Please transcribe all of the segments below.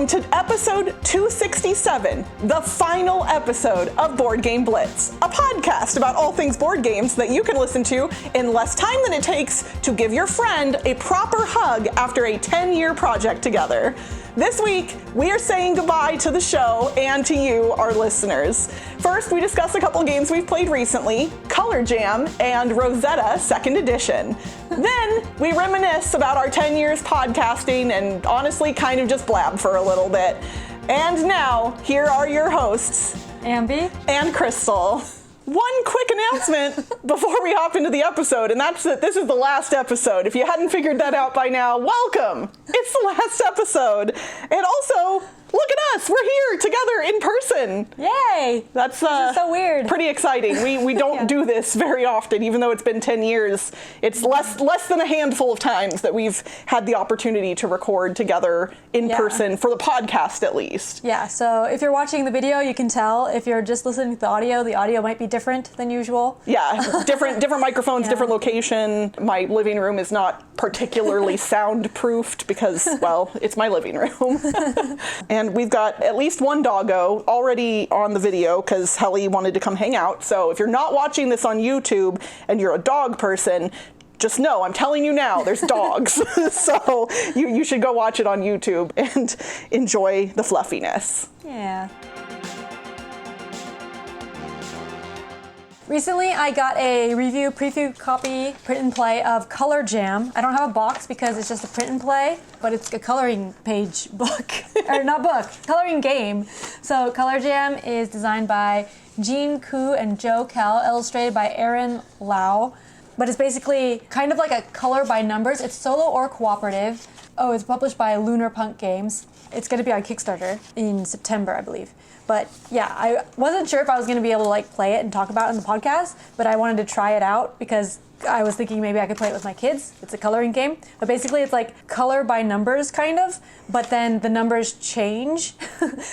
Welcome to episode 267, the final episode of Board Game Blitz, a podcast about all things board games that you can listen to in less time than it takes to give your friend a proper hug after a 10-year project together. This week, we are saying goodbye to the show and to you, our listeners. First, we discuss a couple games we've played recently, Color Jam and Rosetta 2nd Edition. Then, we reminisce about our 10 years podcasting and honestly kind of just blab for a little bit. And now, here are your hosts, Ambie and Crystal. One quick announcement before we hop into the episode, and that's that this is the last episode. If you hadn't figured that out by now, welcome! It's the last episode. And also, look at us! We're here together in person! Yay! That's this is so weird. Pretty exciting. We don't do this very often, even though it's been 10 years. It's less than a handful of times that we've had the opportunity to record together in person, for the podcast at least. Yeah, so if you're watching the video, you can tell. If you're just listening to the audio might be different than usual. Yeah, different microphones, different location. My living room is not particularly soundproofed because, well, it's my living room. And we've got at least one doggo already on the video because Helly wanted to come hang out. So if you're not watching this on YouTube and you're a dog person, just know, I'm telling you now, there's dogs. So you should go watch it on YouTube and enjoy the fluffiness. Yeah. Recently, I got a preview copy, print and play of Color Jam. I don't have a box because it's just a print and play, but it's a coloring page book, or not book, coloring game. So Color Jam is designed by Jean Koo and Joe Kell, illustrated by Aaron Lau. But it's basically kind of like a color by numbers. It's solo or cooperative. Oh, it's published by Lunar Punk Games. It's going to be on Kickstarter in September, I believe. But yeah, I wasn't sure if I was going to be able to play it and talk about it in the podcast, but I wanted to try it out because I was thinking maybe I could play it with my kids. It's a coloring game, but basically it's like color by numbers kind of, but then the numbers change.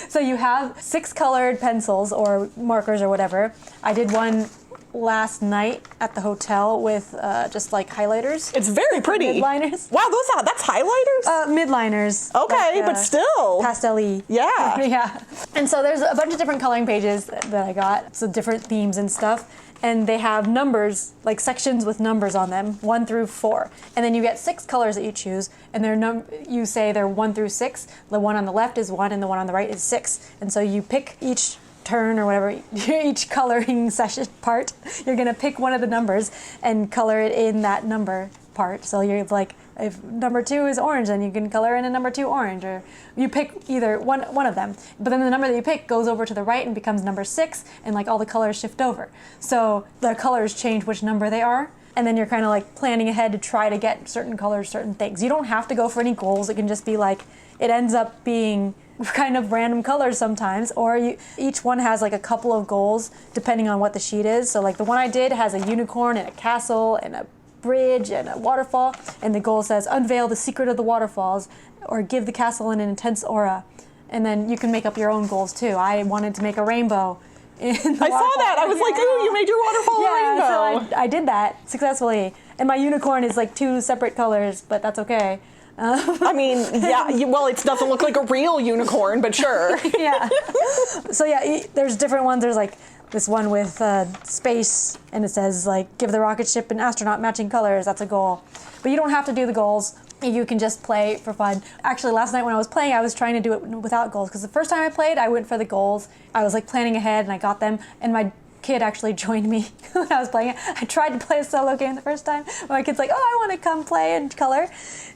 So you have 6 colored pencils or markers or whatever. I did one last night at the hotel with just highlighters. It's very pretty. Midliners. Wow, that's highlighters? Midliners. Okay, but still. Pastel-y. Yeah. Yeah. And so there's a bunch of different coloring pages that I got, so different themes and stuff. And they have numbers, like sections with numbers on them, 1 through 4. And then you get 6 colors that you choose, and you say they're 1 through 6. The one on the left is 1, and the one on the right is 6. And so you pick each turn or whatever, each coloring session part, you're gonna pick one of the numbers and color it in that number part. So you're like, if number 2 is orange, then you can color in a number 2 orange, or you pick either one of them. But then the number that you pick goes over to the right and becomes number 6, and all the colors shift over. So the colors change which number they are. And then you're kind of planning ahead to try to get certain colors, certain things. You don't have to go for any goals. It can just be it ends up being kind of random colors sometimes, or each one has a couple of goals depending on what the sheet is. So the one I did has a unicorn and a castle and a bridge and a waterfall, and the goal says unveil the secret of the waterfalls or give the castle an intense aura. And then you can make up your own goals too. I wanted to make a rainbow. I saw that. I was like, ooh, you made your waterfall a rainbow. So I did that successfully. And my unicorn is 2 separate colors, but that's okay. I mean, yeah, well, it doesn't look like a real unicorn, but sure. Yeah. So yeah, there's different ones. There's this one with space, and it says give the rocket ship and astronaut matching colors. That's a goal. But you don't have to do the goals. You can just play for fun. Actually, last night when I was playing, I was trying to do it without goals, because the first time I played, I went for the goals. I was planning ahead, and I got them, and my kid actually joined me when I was playing it. I tried to play a solo game the first time. My kid's like, oh, I want to come play and color.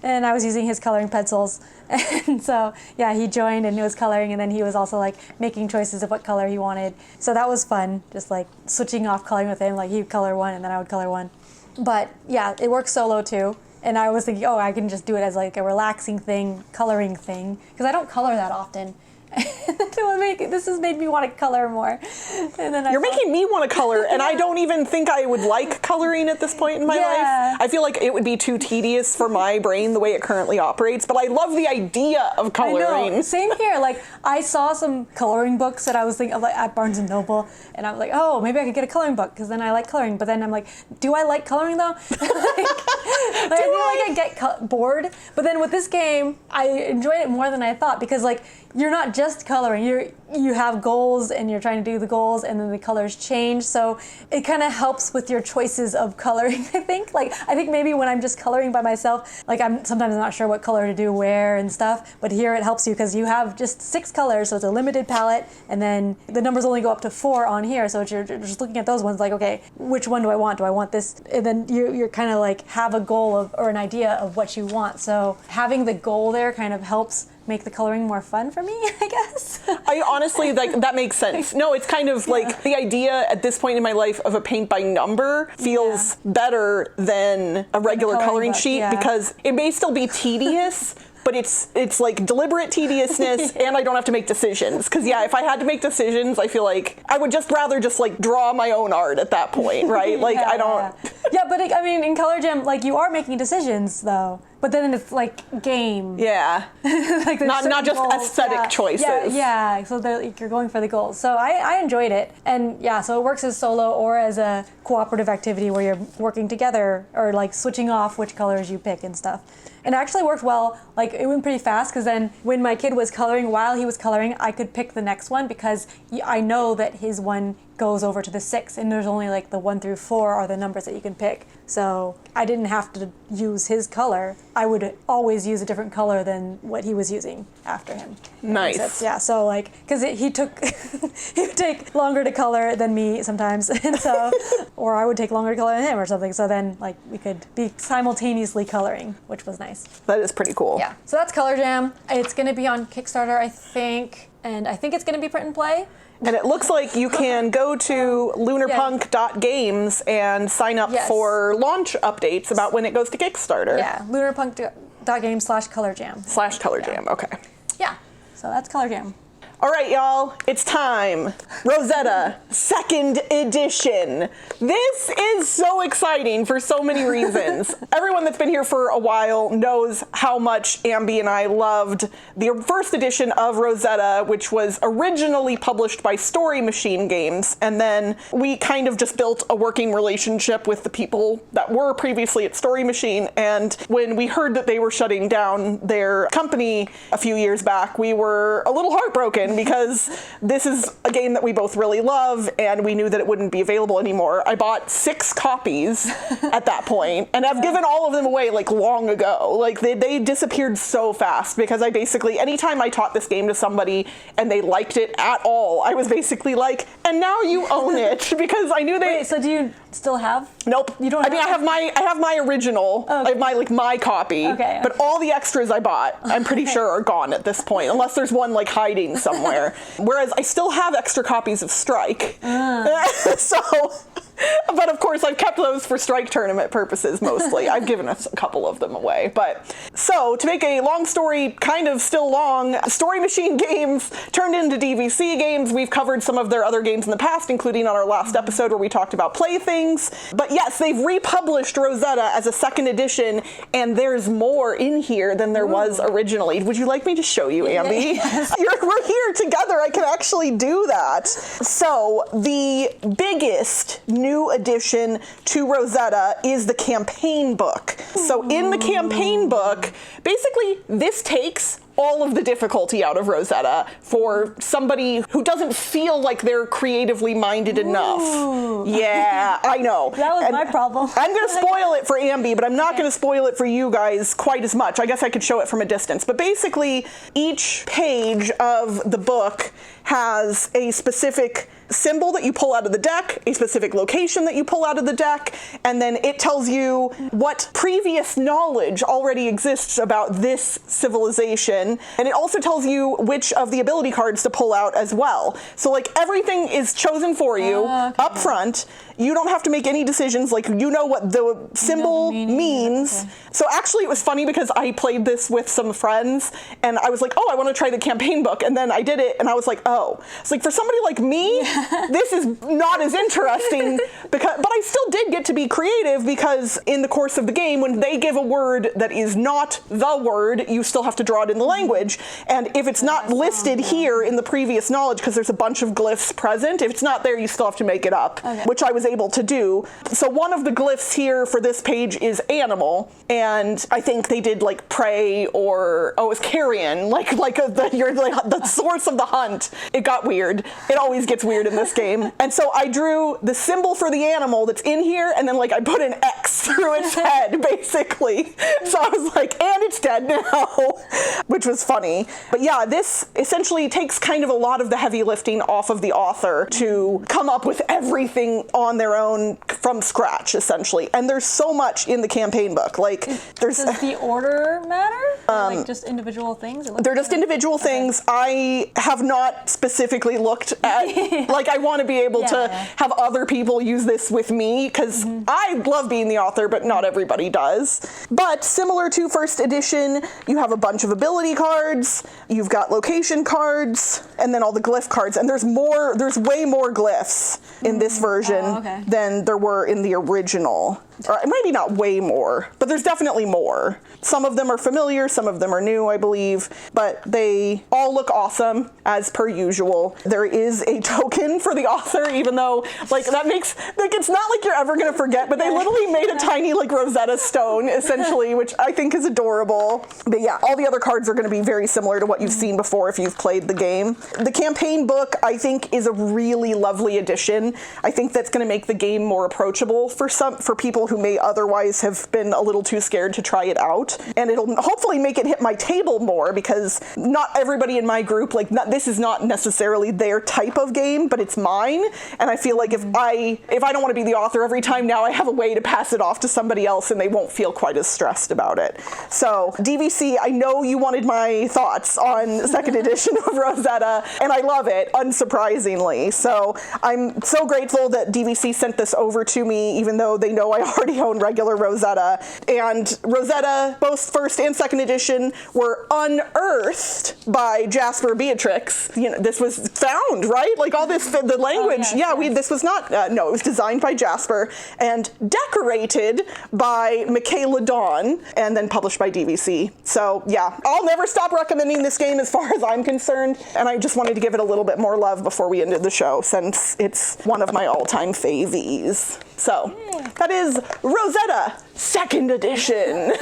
And I was using his coloring pencils. And so, yeah, he joined and he was coloring, and then he was also making choices of what color he wanted. So that was fun, just switching off coloring with him. He would color one and then I would color one. But yeah, it works solo too. And I was thinking, oh, I can just do it as a relaxing thing, coloring thing, because I don't color that often. This has made me want to color more. And then You're making me want to color, and I don't even think I would like coloring at this point in my life. I feel like it would be too tedious for my brain the way it currently operates, but I love the idea of coloring. I know. Same here. Like, I saw some coloring books that I was thinking of, like, at Barnes & Noble, and I was like, oh, maybe I could get a coloring book, because then I like coloring. But then I'm like, do I like coloring, though? I feel like I get bored. But then with this game, I enjoyed it more than I thought, because, like, you're not just coloring. You have goals, and you're trying to do the goals, and then the colors change. So it kind of helps with your choices of coloring, I think. Like, I think maybe when I'm just coloring by myself, like, I'm sometimes not sure what color to do where and stuff. But here it helps you because you have just 6 colors, so it's a limited palette, and then the numbers only go up to 4 on here. So you're just looking at those ones, like, okay, which one do I want? Do I want this? And then you're kind of like have a goal of or an idea of what you want. So having the goal there kind of helps make the coloring more fun for me, I guess. I honestly, like, that makes sense. No, it's kind of like the idea at this point in my life of a paint by number feels better than a regular coloring sheet because it may still be tedious, but it's like deliberate tediousness, and I don't have to make decisions. Because if I had to make decisions, I feel like I would just rather just like draw my own art at that point, right? Like I don't. Yeah, but I mean, in Color Jam, like you are making decisions though. But then it's like game. Yeah. Like not just goals. Aesthetic choices. Yeah. So like, you're going for the goals. So I enjoyed it, and so it works as solo or as a cooperative activity where you're working together or like switching off which colors you pick and stuff. And it actually worked well. Like, it went pretty fast because then when my kid was coloring, while he was coloring, I could pick the next one because I know that his one goes over to the 6, and there's only like the 1 through 4 are the numbers that you can pick. So I didn't have to use his color. I would always use a different color than what he was using after him. Nice. Yeah, so like, because he would take longer to color than me sometimes, and so, or I would take longer to color than him or something. So then like we could be simultaneously coloring, which was nice. That is pretty cool. Yeah. So that's Color Jam. It's going to be on Kickstarter, I think, and I think it's going to be print and play. And it looks like you can go to lunarpunk.games and sign up for launch updates about when it goes to Kickstarter. Yeah, lunarpunk.games/colorjam. /colorjam, okay. Yeah, so that's Color Jam. All right, y'all, it's time. Rosetta, 2nd edition. This is so exciting for so many reasons. Everyone that's been here for a while knows how much Ambie and I loved the 1st edition of Rosetta, which was originally published by Story Machine Games, and then we kind of just built a working relationship with the people that were previously at Story Machine, and when we heard that they were shutting down their company a few years back, we were a little heartbroken because this is a game that we both really love, and we knew that it wouldn't be available anymore. I bought 6 copies at that point, and I've given all of them away like long ago. Like they disappeared so fast because I basically, anytime I taught this game to somebody and they liked it at all, I was basically like, and now you own it, because I knew they. Wait, so do you still have? Nope. You don't. I have my original. Okay. I have my copy. Okay. But all the extras I bought, I'm pretty sure are gone at this point, unless there's one like hiding somewhere. Whereas I still have extra copies of Strike. So, but of course I've kept those for Strike tournament purposes mostly. I've given a couple of them away. But so to make a long story kind of still long, Story Machine Games turned into DVC Games. We've covered some of their other games in the past, including on our last episode where we talked about Playthings. But yes, they've republished Rosetta as a 2nd edition, and there's more in here than there was originally. Would you like me to show you, Ambie? Yes. We're here together. I can actually do that. So the biggest new addition to Rosetta is the campaign book. So in the campaign book, basically this takes all of the difficulty out of Rosetta for somebody who doesn't feel like they're creatively minded enough. Yeah, I know. That was my problem. I'm going to spoil it for Ambie, but I'm not going to spoil it for you guys quite as much. I guess I could show it from a distance. But basically, each page of the book has a specific symbol that you pull out of the deck, a specific location that you pull out of the deck, and then it tells you what previous knowledge already exists about this civilization, and it also tells you which of the ability cards to pull out as well. So like everything is chosen for you up front. you don't have to make any decisions. Like, you know what the symbol means. Okay. So actually, it was funny because I played this with some friends, and I was like, oh, I want to try the campaign book. And then I did it, and I was like, oh. It's like, for somebody like me, this is not as interesting. But I still did get to be creative, because in the course of the game, when they give a word that is not the word, you still have to draw it in the language. And if it's not listed here in the previous knowledge, because there's a bunch of glyphs present, if it's not there, you still have to make it up, which I was able to do. So one of the glyphs here for this page is animal, and I think they did like prey, or it's carrion, you're like the source of the hunt. It got weird. It always gets weird in this game. And so I drew the symbol for the animal that's in here, and then like I put an X through its head, basically. So I was like, and it's dead now, which was funny. But yeah, this essentially takes kind of a lot of the heavy lifting off of the author to come up with everything on their own from scratch, essentially. And there's so much in the campaign book. Like, does the order matter? Like just individual things? They're just individual things. I have not specifically looked at, like, I want to be able to have other people use this with me, because I love being the author, but not everybody does. But similar to first edition, you have a bunch of ability cards, you've got location cards, and then all the glyph cards. And there's way more glyphs in this version than there were in the original. Or maybe not way more, but there's definitely more. Some of them are familiar, some of them are new, I believe, but they all look awesome, as per usual. There is a token for the author, even though, like, that makes, like, it's not like you're ever gonna forget, but they literally made a tiny, like, Rosetta stone, essentially, which I think is adorable. But yeah, all the other cards are gonna be very similar to what you've seen before if you've played the game. The campaign book, I think, is a really lovely addition. I think that's gonna make the game more approachable for people who may otherwise have been a little too scared to try it out. And it'll hopefully make it hit my table more, because not everybody in my group, like, this is not necessarily their type of game, but it's mine. And I feel like if I don't want to be the author every time, now I have a way to pass it off to somebody else and they won't feel quite as stressed about it. So DVC, I know you wanted my thoughts on second edition of Rosetta, and I love it, unsurprisingly. So I'm so grateful that DVC sent this over to me, even though they know I already own regular Rosetta. And Rosetta, both first and second edition, were unearthed by Jasper Beatrix. You know, this was found, right? Like, all this, the language. This was not, no, it was designed by Jasper and decorated by Michaela Dawn, and then published by DVC. So yeah, I'll never stop recommending this game as far as I'm concerned. And I just wanted to give it a little bit more love before we ended the show, since it's one of my all-time favies. So that is Rosetta, second edition.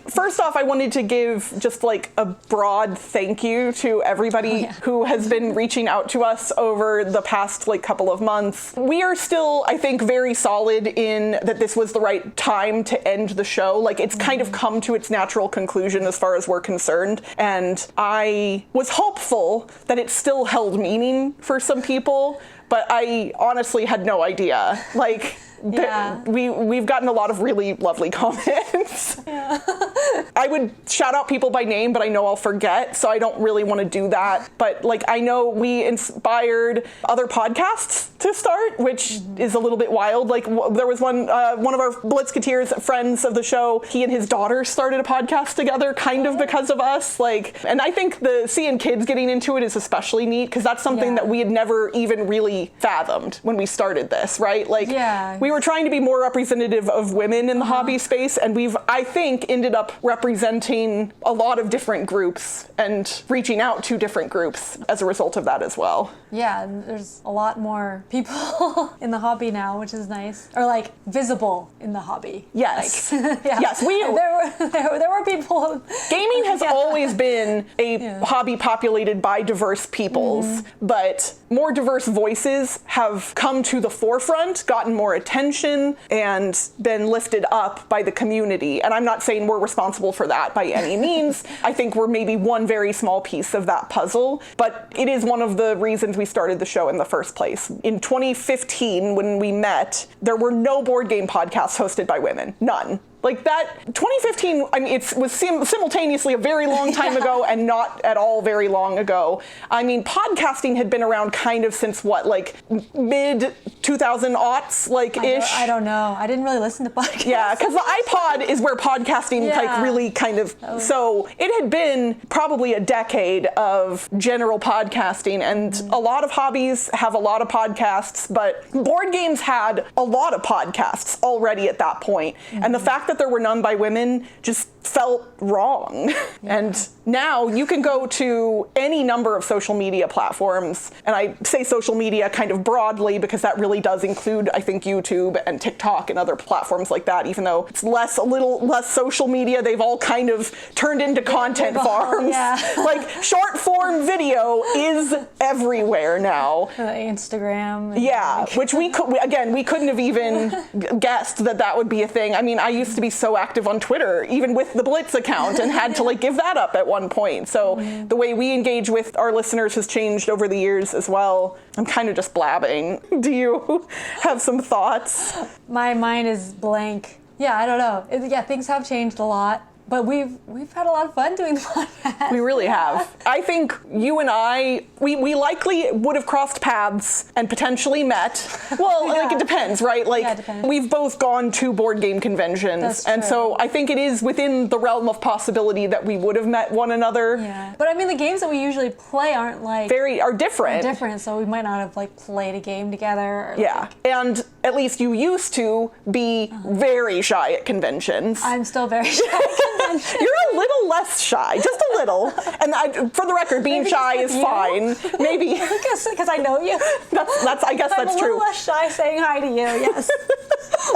First off, I wanted to give just like a broad thank you to everybody who has been reaching out to us over the past like couple of months. We are still, I think, very solid in that this was the right time to end the show. Like, it's kind of come to its natural conclusion as far as we're concerned. And I was hopeful that it still held meaning for some people, but I honestly had no idea. Like, we've gotten a lot of really lovely comments. I would shout out people by name, but I know I'll forget, so I don't really want to do that. But like, I know we inspired other podcasts to start, which is a little bit wild. Like, there was one of our Blitzketeers friends of the show, he and his daughter started a podcast together, kind of because of us. Like, and I think seeing kids getting into it is especially neat, because that's something that we had never even really fathomed when we started this, right? Like, we were trying to be more representative of women in the hobby space, and we've, I think, ended up representing a lot of different groups and reaching out to different groups as a result of that as well. Yeah, and there's a lot more people in the hobby now, which is nice. Or like visible in the hobby. Yes. Like, Yes, there were people. Gaming has always been a hobby populated by diverse peoples, but more diverse voices have come to the forefront, gotten more attention, and been lifted up by the community. And I'm not saying we're responsible for that by any means. I think we're maybe one very small piece of that puzzle, but it is one of the reasons we started the show in the first place. In 2015, when we met, there were no board game podcasts hosted by women. None. Like that 2015, I mean, it was simultaneously a very long time ago and not at all very long ago. I mean, podcasting had been around kind of since what, like mid 2000 aughts, like ish. I don't know. I didn't really listen to podcasts. Yeah, because the iPod is where podcasting like really kind of, so it had been probably a decade of general podcasting, and a lot of hobbies have a lot of podcasts, but board games had a lot of podcasts already at that point. And the fact that there were none by women just felt wrong. And now you can go to any number of social media platforms, and I say social media kind of broadly because that really does include, I think, YouTube and TikTok and other platforms like that, even though it's a little less social media. They've all kind of turned into content farms. Like short form video is everywhere now. Instagram. Yeah, which we couldn't have even guessed that would be a thing. I mean, I used to be so active on Twitter, even with the Blitz account, and had to like give that up at one point. So the way we engage with our listeners has changed over the years as well. I'm kind of just blabbing. Do you have some thoughts? My mind is blank. Yeah, I don't know. Yeah, things have changed a lot. But we've had a lot of fun doing the podcast. We really have. I think you and I, we likely would have crossed paths and potentially met. Well, like it depends, right? Like it depends. We've both gone to board game conventions. That's and true. so I think it is within the realm of possibility that we would have met one another. Yeah. But I mean, the games that we usually play aren't like... are different. Different, so we might not have like played a game together. Or, yeah. And at least you used to be very shy at conventions. I'm still very shy at conventions. You're a little less shy, just a little. And for the record, being shy is fine. Maybe because I know you. I guess that's true. I'm a little less shy saying hi to you. Yes.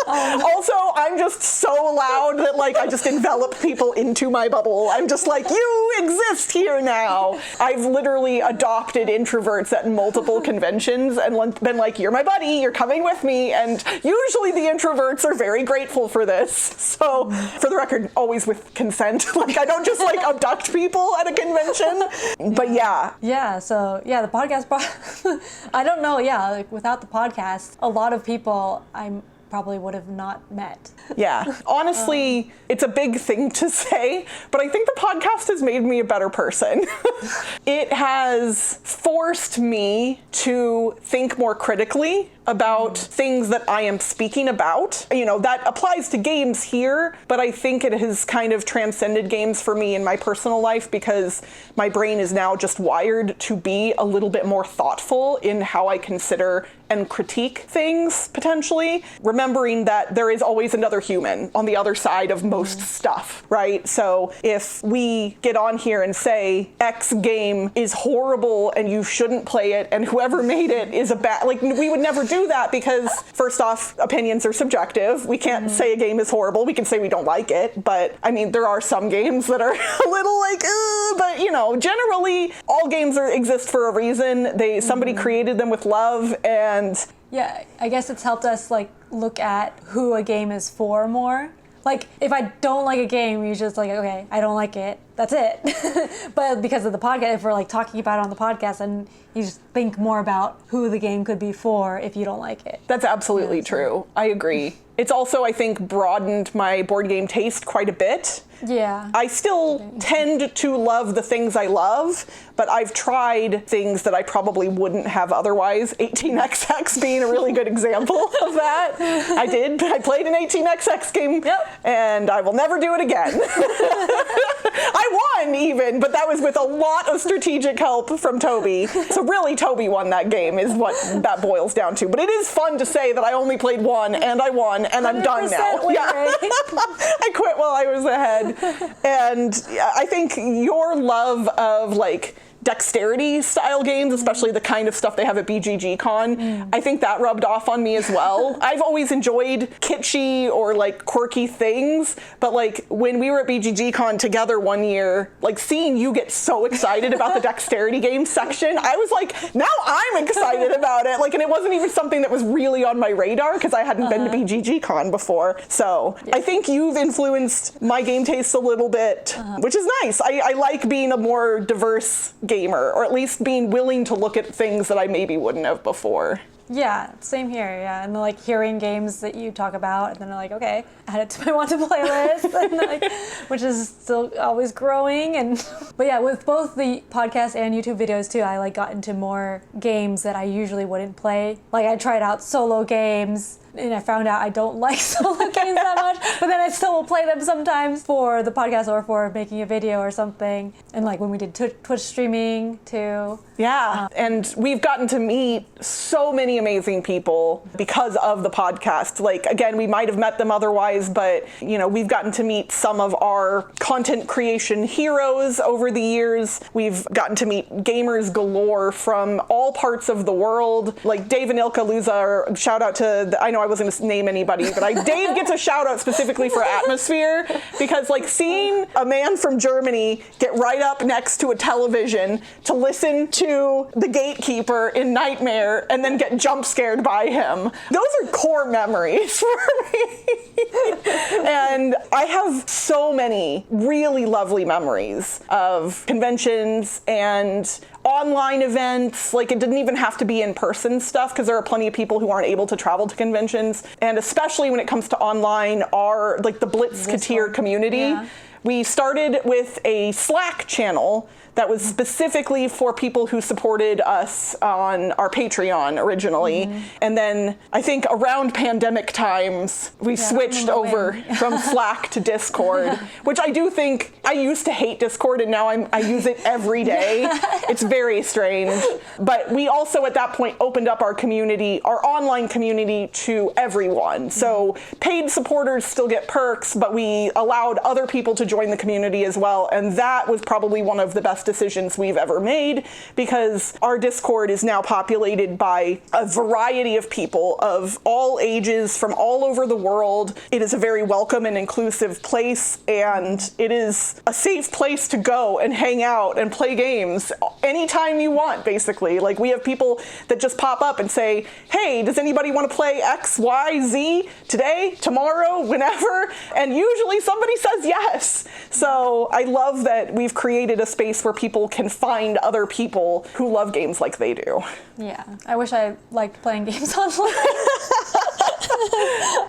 Also, I'm just so loud that like I just envelop people into my bubble. I'm just like, you exist here now. I've literally adopted introverts at multiple conventions and been like, you're my buddy, you're coming with me. And usually the introverts are very grateful for this. So for the record, always with consent. Like I don't just like abduct people at a convention. But yeah. Yeah, so yeah, the podcast, I don't know, yeah, like without the podcast, a lot of people probably would have not met. Yeah. Honestly, it's a big thing to say, but I think the podcast has made me a better person. It has forced me to think more critically about things that I am speaking about. You know, that applies to games here, but I think it has kind of transcended games for me in my personal life because my brain is now just wired to be a little bit more thoughtful in how I consider and critique things, potentially. Remembering that there is always another human on the other side of most stuff, right? So if we get on here and say X game is horrible and you shouldn't play it and whoever made it is a bad, like we would never do that because first off, opinions are subjective. We can't say a game is horrible. We can say we don't like it, but I mean, there are some games that are a little like, but you know, generally all games exist for a reason. Somebody created them with love, and yeah, I guess it's helped us like look at who a game is for more. Like if I don't like a game, you're just like, okay, I don't like it. That's it. But because of the podcast, if we're like talking about it on the podcast, and you just think more about who the game could be for if you don't like it. That's absolutely true. I agree. It's also, I think, broadened my board game taste quite a bit. Yeah. I still tend to love the things I love, but I've tried things that I probably wouldn't have otherwise. 18XX being a really good example of that. I played an 18XX game, and I will never do it again. I won even, but that was with a lot of strategic help from Toby. So really, Toby won that game is what that boils down to. But it is fun to say that I only played one, and I won, and I'm done now. Yeah. I quit while I was ahead. And I think your love of like dexterity style games, especially the kind of stuff they have at BGG Con, I think that rubbed off on me as well. I've always enjoyed kitschy or like quirky things, but like when we were at BGG Con together one year, like seeing you get so excited about the dexterity game section, I was like, now I'm excited about it. Like, and it wasn't even something that was really on my radar because I hadn't been to BGG Con before. So I think you've influenced my game taste a little bit, which is nice. I like being a more diverse gamer, or at least being willing to look at things that I maybe wouldn't have before. Yeah, same here, yeah. And like hearing games that you talk about, and then I'm like, okay, add it to my want to play list, and like, which is still always growing. And but yeah, with both the podcast and YouTube videos too, I like got into more games that I usually wouldn't play. Like I tried out solo games, and I found out I don't like solo games that much, but then I still will play them sometimes for the podcast or for making a video or something. And like when we did Twitch streaming too. Yeah, and we've gotten to meet so many amazing people because of the podcast. Like, again, we might have met them otherwise, but, you know, we've gotten to meet some of our content creation heroes over the years. We've gotten to meet gamers galore from all parts of the world. Like, Dave and Ilka Luza, shout out to, I know I wasn't going to name anybody, but Dave gets a shout out specifically for Atmosfear, because, like, seeing a man from Germany get right up next to a television to listen to the gatekeeper in Nightmare and then get jump scared by him. Those are core memories for me. And I have so many really lovely memories of conventions and online events. Like, it didn't even have to be in-person stuff, because there are plenty of people who aren't able to travel to conventions. And especially when it comes to online, our, like, the Blitzketeer community. Yeah. We started with a Slack channel that was specifically for people who supported us on our Patreon originally. Mm-hmm. And then I think around pandemic times, we switched over from Slack to Discord, which I do think, I used to hate Discord and now I use it every day. It's very strange. But we also at that point opened up our community, our online community, to everyone. So paid supporters still get perks, but we allowed other people to join the community as well. And that was probably one of the best decisions we've ever made, because our Discord is now populated by a variety of people of all ages from all over the world. It is a very welcome and inclusive place, and it is a safe place to go and hang out and play games anytime you want, basically. Like, we have people that just pop up and say, hey, does anybody want to play X, Y, Z today, tomorrow, whenever? And usually somebody says yes. So I love that we've created a space where people can find other people who love games like they do. Yeah, I wish I liked playing games online.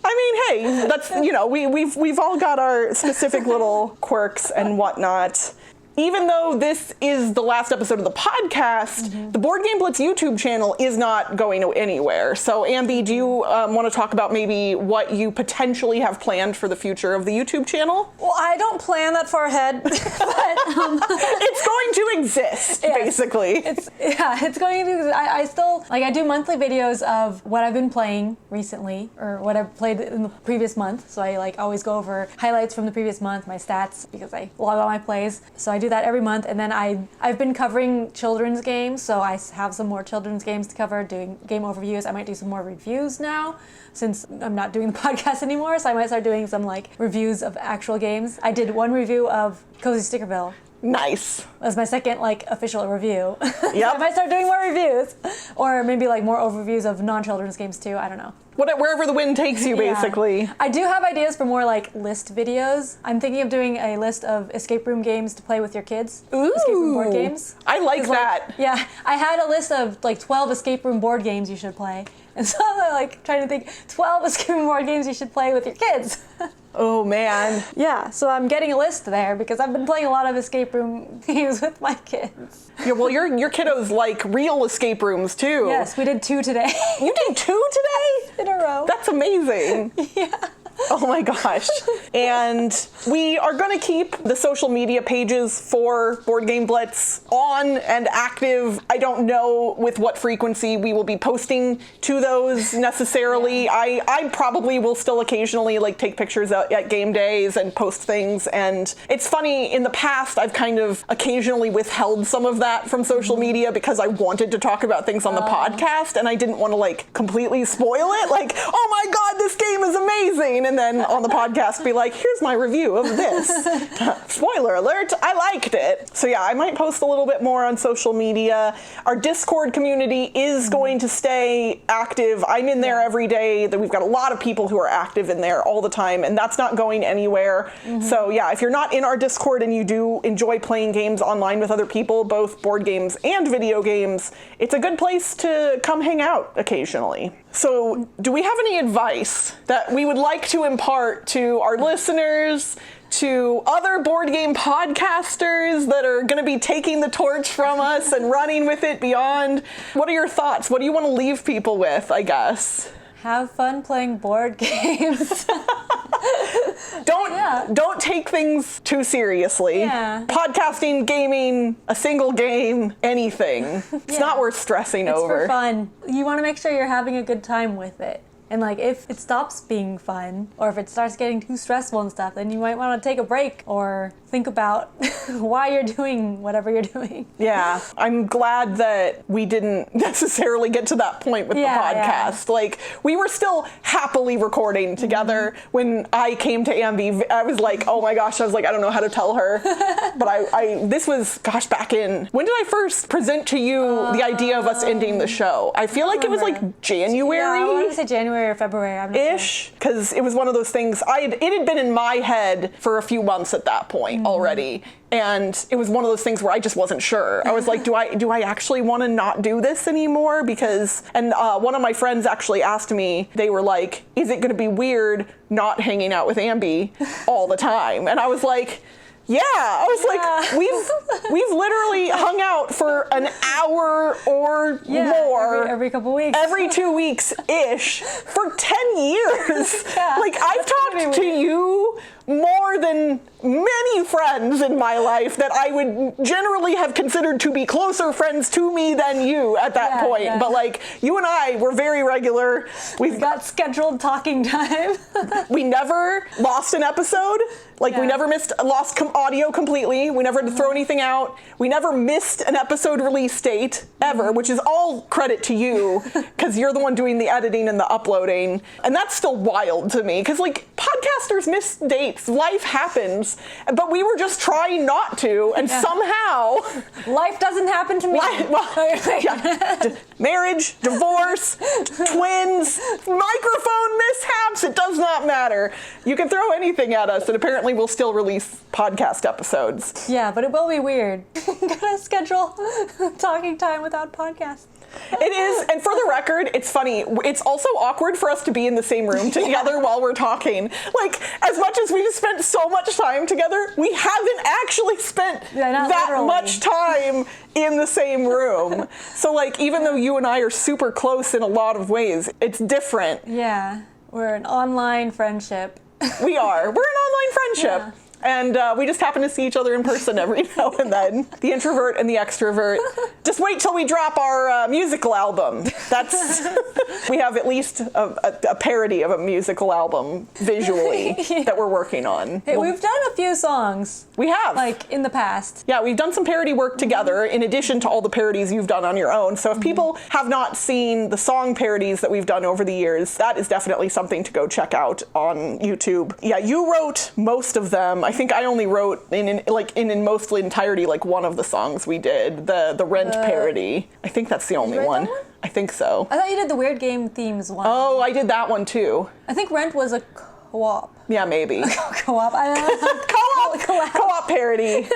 I mean, hey, that's, you know, we've all got our specific little quirks and whatnot. Even though this is the last episode of the podcast, the Board Game Blitz YouTube channel is not going anywhere. So, Ambie, do you want to talk about maybe what you potentially have planned for the future of the YouTube channel? Well, I don't plan that far ahead, but it's going to exist, basically. It's going to exist. I still, like, I do monthly videos of what I've been playing recently, or what I've played in the previous month. So I, like, always go over highlights from the previous month, my stats, because I log all my plays. So I do that every month, and then I've been covering children's games, so I have some more children's games to cover, doing game overviews. I might do some more reviews now, since I'm not doing the podcast anymore, so I might start doing some, like, reviews of actual games. I did one review of Cozy Stickerville. Nice. That's my second, like, official review. Yep. So I might start doing more reviews, or maybe, like, more overviews of non-children's games too. I don't know. Wherever the wind takes you, basically. I do have ideas for more, like, list videos. I'm thinking of doing a list of escape room games to play with your kids. Ooh. Escape room board games. I like that. Like, yeah, I had a list of, like, 12 escape room board games you should play. And so I'm, like, trying to think 12 escape room board games you should play with your kids. Oh, man. Yeah, so I'm getting a list there, because I've been playing a lot of escape room games with my kids. Yeah, well, your kiddos like real escape rooms, too. Yes, we did 2 today. You did 2 today? In a row. That's amazing. Yeah. Oh my gosh. And we are going to keep the social media pages for Board Game Blitz on and active. I don't know with what frequency we will be posting to those necessarily. Yeah. I probably will still occasionally, like, take pictures at game days and post things. And it's funny, in the past, I've kind of occasionally withheld some of that from social media because I wanted to talk about things on the podcast, and I didn't want to, like, completely spoil it. Like, oh my God, this game is amazing. and then on the podcast be like, here's my review of this. Spoiler alert, I liked it. So yeah, I might post a little bit more on social media. Our Discord community is going to stay active. I'm in there every day. We've got a lot of people who are active in there all the time, and that's not going anywhere. So yeah, if you're not in our Discord and you do enjoy playing games online with other people, both board games and video games, it's a good place to come hang out occasionally. So do we have any advice that we would like to impart to our listeners, to other board game podcasters that are going to be taking the torch from us and running with it beyond? What are your thoughts? What do you want to leave people with, I guess? Have fun playing board games. Don't take things too seriously. Yeah. Podcasting, gaming, a single game, anything. It's not worth stressing over. It's for fun. You want to make sure you're having a good time with it. And like, if it stops being fun, or if it starts getting too stressful and stuff, then you might want to take a break or think about why you're doing whatever you're doing. Yeah, I'm glad that we didn't necessarily get to that point with the podcast. Yeah. Like, we were still happily recording together. When I came to Ambie, I was like, oh my gosh, I was like, I don't know how to tell her. But this was, gosh, back in, when did I first present to you the idea of us ending the show? I feel like it was like January. Yeah, I wanted to say January or February. I'm not ish, because it was one of those things. It had been in my head for a few months at that point already, and it was one of those things where I just wasn't sure. I was like, do I actually want to not do this anymore? Because, and one of my friends actually asked me, they were like, is it going to be weird not hanging out with Ambie all the time? And I was like, yeah, I was like, we've literally hung out for an hour or more every couple weeks, every 2 weeks-ish for 10 years. Like, I've talked to you more than many friends in my life that I would generally have considered to be closer friends to me than you at that point. Yeah. But like, you and I were very regular. We've got scheduled talking time. We never lost an episode. Like, we never lost audio completely. We never had to throw anything out. We never missed an episode release date ever, which is all credit to you, because you're the one doing the editing and the uploading. And that's still wild to me, because like, podcasters miss dates. Life happens. But we were just trying not to, and somehow life doesn't happen to me. Marriage, divorce, twins, microphone mishaps, it does not matter. You can throw anything at us, and apparently we'll still release podcast episodes. Yeah, but it will be weird. Gotta schedule talking time without podcasts. It is, and for the record, it's funny. It's also awkward for us to be in the same room together while we're talking. Like, as much as we've spent so much time together, we haven't actually spent that much time in the same room. So like, even though you and I are super close in a lot of ways, it's different. Yeah, we're an online friendship. We are. We're an online friendship. Yeah. And we just happen to see each other in person every now and then. The introvert and the extrovert. Just wait till we drop our musical album. We have at least a parody of a musical album visually that we're working on. Hey, we've done a few songs. We have. Like, in the past. Yeah, we've done some parody work together in addition to all the parodies you've done on your own. So if people have not seen the song parodies that we've done over the years, that is definitely something to go check out on YouTube. Yeah, you wrote most of them. I think I only wrote in mostly entirety like one of the songs we did, the Rent parody. I think that's the only one. I think so. I thought you did the Weird Game Themes one. Oh, I did that one too. I think Rent was a co-op. Yeah, maybe. Co-op. I don't know. Co-op parody.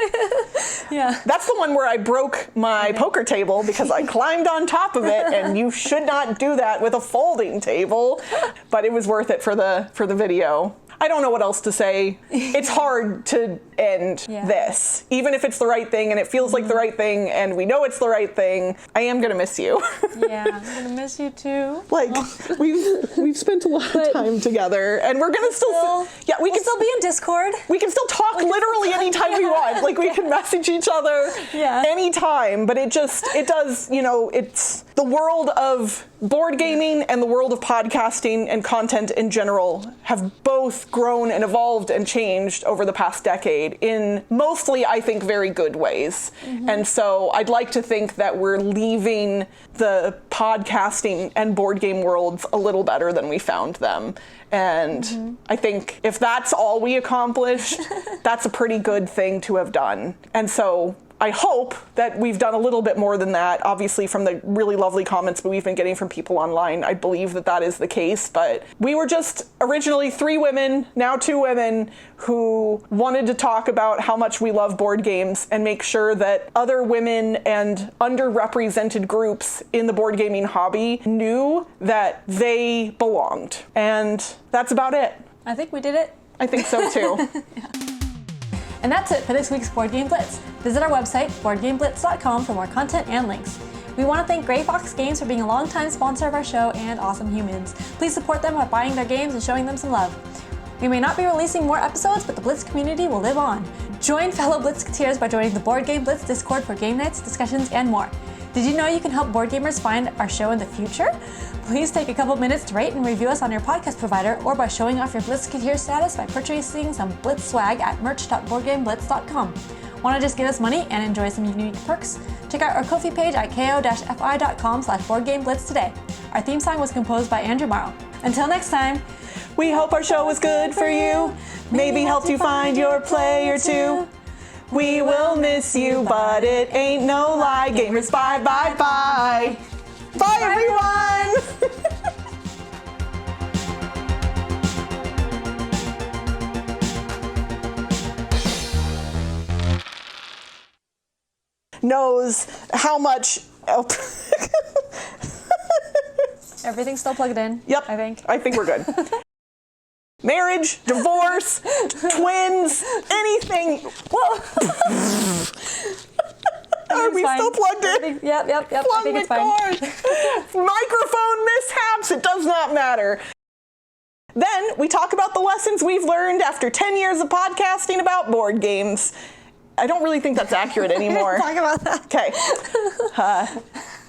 Yeah. That's the one where I broke my poker table because I climbed on top of it, and you should not do that with a folding table. But it was worth it for the video. I don't know what else to say. It's hard to end this, even if it's the right thing and it feels like the right thing and we know it's the right thing. I am gonna miss you. Yeah, I'm gonna miss you too. Like, we've spent a lot of time together, and we're gonna still we can still be in Discord. We can still talk literally anytime we want. Like, we can message each other anytime. But it does, it's the world of board gaming and the world of podcasting and content in general have both grown and evolved and changed over the past decade in mostly, I think, very good ways. And so I'd like to think that we're leaving the podcasting and board game worlds a little better than we found them. And I think if that's all we accomplish, that's a pretty good thing to have done. And so I hope that we've done a little bit more than that. Obviously, from the really lovely comments we've been getting from people online, I believe that that is the case. But we were just originally 3 women, now 2 women, who wanted to talk about how much we love board games and make sure that other women and underrepresented groups in the board gaming hobby knew that they belonged. And that's about it. I think we did it. I think so too. And that's it for this week's Board Game Blitz. Visit our website, boardgameblitz.com, for more content and links. We want to thank Grey Fox Games for being a longtime sponsor of our show and Awesome Humans. Please support them by buying their games and showing them some love. We may not be releasing more episodes, but the Blitz community will live on. Join fellow Blitzketeers by joining the Board Game Blitz Discord for game nights, discussions, and more. Did you know you can help board gamers find our show in the future? Please take a couple minutes to rate and review us on your podcast provider or by showing off your Blitzketeer status by purchasing some Blitz swag at merch.boardgameblitz.com. Want to just give us money and enjoy some unique perks? Check out our Ko-fi page at ko-fi.com/boardgameblitz today. Our theme song was composed by Andrew Morrow. Until next time, we hope our show was good for you, maybe helped you find your play or two. We will miss you, but it ain't no lie. Gamers, bye, bye, bye. Bye, everyone. Knows how much. everything's still plugged in. Yep. I think we're good. Marriage, divorce, twins, anything. Well, are we still plugged in? Yep. I think it's fine. Microphone mishaps, it does not matter. Then we talk about the lessons we've learned after 10 years of podcasting about board games. I don't really think that's accurate anymore. Talk about that. Okay.